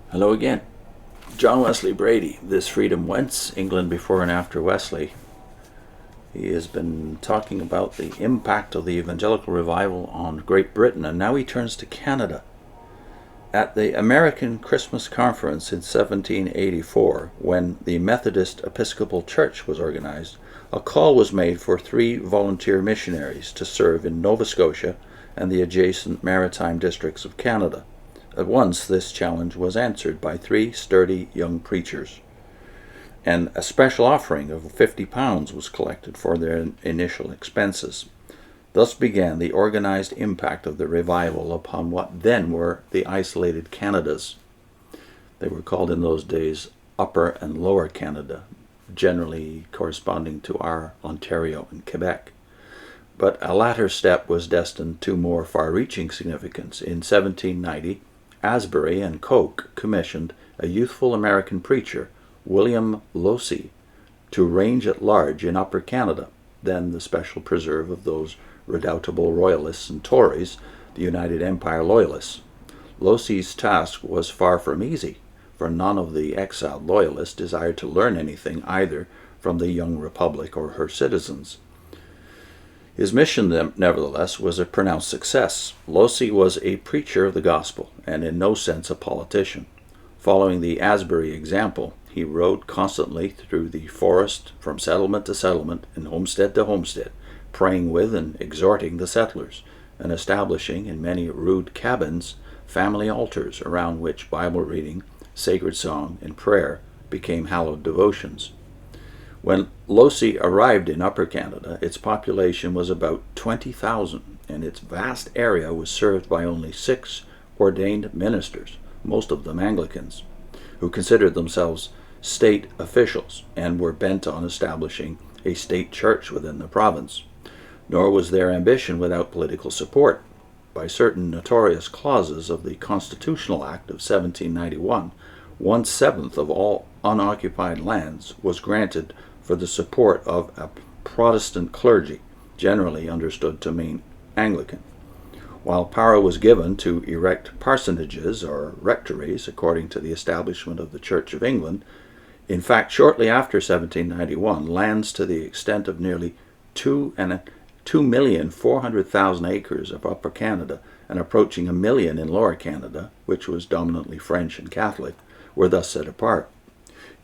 Hello again. John Wesley Bready, This Freedom Whence, England Before and After Wesley. He has been talking about the impact of the evangelical revival on Great Britain, and now he turns to Canada. At the American Christmas Conference in 1784, when the Methodist Episcopal Church was organized, a call was made for 3 volunteer missionaries to serve in Nova Scotia and the adjacent maritime districts of Canada. At once this challenge was answered by 3 sturdy young preachers, and a special offering of £50 was collected for their initial expenses. Thus began the organized impact of the revival upon what then were the isolated Canadas. They were called in those days Upper and Lower Canada, generally corresponding to our Ontario and Quebec. But a latter step was destined to more far-reaching significance. In 1790, Asbury and Coke commissioned a youthful American preacher, William Losee, to range at large in Upper Canada, then the special preserve of those redoubtable Royalists and Tories, the United Empire Loyalists. Losee's task was far from easy, for none of the exiled Loyalists desired to learn anything either from the young republic or her citizens. His mission, nevertheless, was a pronounced success. Losee was a preacher of the gospel, and in no sense a politician. Following the Asbury example, he rode constantly through the forest from settlement to settlement and homestead to homestead, praying with and exhorting the settlers, and establishing in many rude cabins family altars around which Bible reading, sacred song, and prayer became hallowed devotions. When Losee arrived in Upper Canada, its population was about 20,000, and its vast area was served by only 6 ordained ministers, most of them Anglicans, who considered themselves state officials and were bent on establishing a state church within the province. Nor was their ambition without political support. By certain notorious clauses of the Constitutional Act of 1791, 1/7 of all unoccupied lands was granted for the support of a Protestant clergy, generally understood to mean Anglican, while power was given to erect parsonages or rectories according to the establishment of the Church of England. In fact, shortly after 1791, lands to the extent of nearly 2,400,000 acres of Upper Canada and approaching 1 million in Lower Canada, which was dominantly French and Catholic, were thus set apart.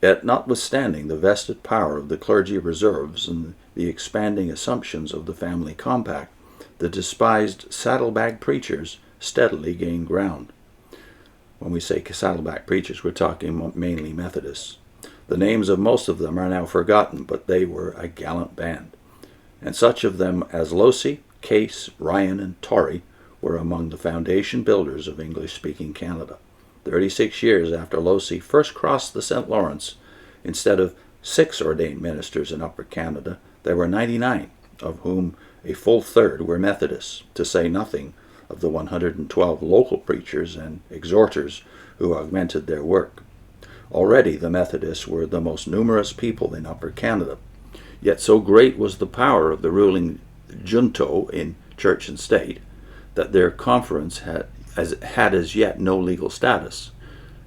Yet, notwithstanding the vested power of the clergy reserves and the expanding assumptions of the family compact, the despised saddlebag preachers steadily gained ground. When we say saddleback preachers, we're talking mainly Methodists. The names of most of them are now forgotten, but they were a gallant band. And such of them as Losee, Case, Ryan, and Torrey were among the foundation builders of English-speaking Canada. 36 years after Losee first crossed the St. Lawrence, instead of 6 ordained ministers in Upper Canada, there were 99, of whom a full third were Methodists, to say nothing of the 112 local preachers and exhorters who augmented their work. Already the Methodists were the most numerous people in Upper Canada, yet so great was the power of the ruling junto in church and state that their conference had as yet no legal status,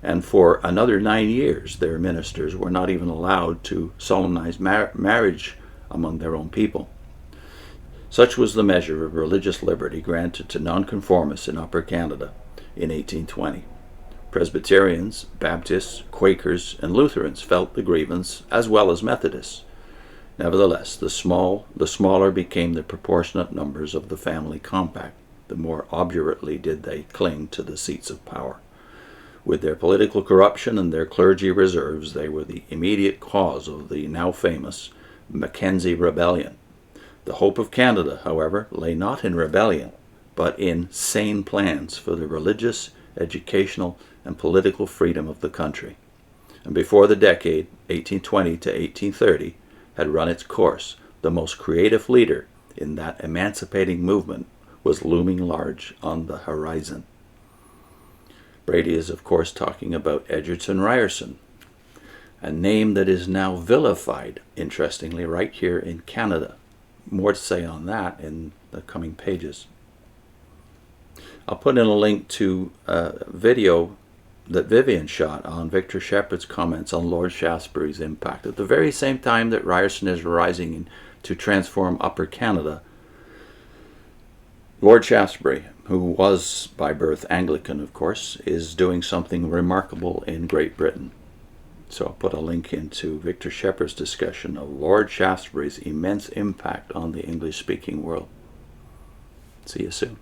and for another 9 years their ministers were not even allowed to solemnize marriage among their own people. Such was the measure of religious liberty granted to nonconformists in Upper Canada in 1820. Presbyterians, Baptists, Quakers, and Lutherans felt the grievance as well as Methodists. Nevertheless, the smaller became the proportionate numbers of the family compact, the more obdurately did they cling to the seats of power. With their political corruption and their clergy reserves, they were the immediate cause of the now famous Mackenzie Rebellion. The hope of Canada, however, lay not in rebellion, but in sane plans for the religious, educational, and political freedom of the country. And before the decade, 1820 to 1830, had run its course, the most creative leader in that emancipating movement was looming large on the horizon. Bready is, of course, talking about Egerton Ryerson, a name that is now vilified, interestingly, right here in Canada. More to say on that in the coming pages. I'll put in a link to a video that Vivian shot on Victor Shepard's comments on Lord Shaftesbury's impact. At the very same time that Ryerson is rising to transform Upper Canada, Lord Shaftesbury, who was by birth Anglican, of course, is doing something remarkable in Great Britain. So I'll put a link into Victor Shepard's discussion of Lord Shaftesbury's immense impact on the English-speaking world. See you soon.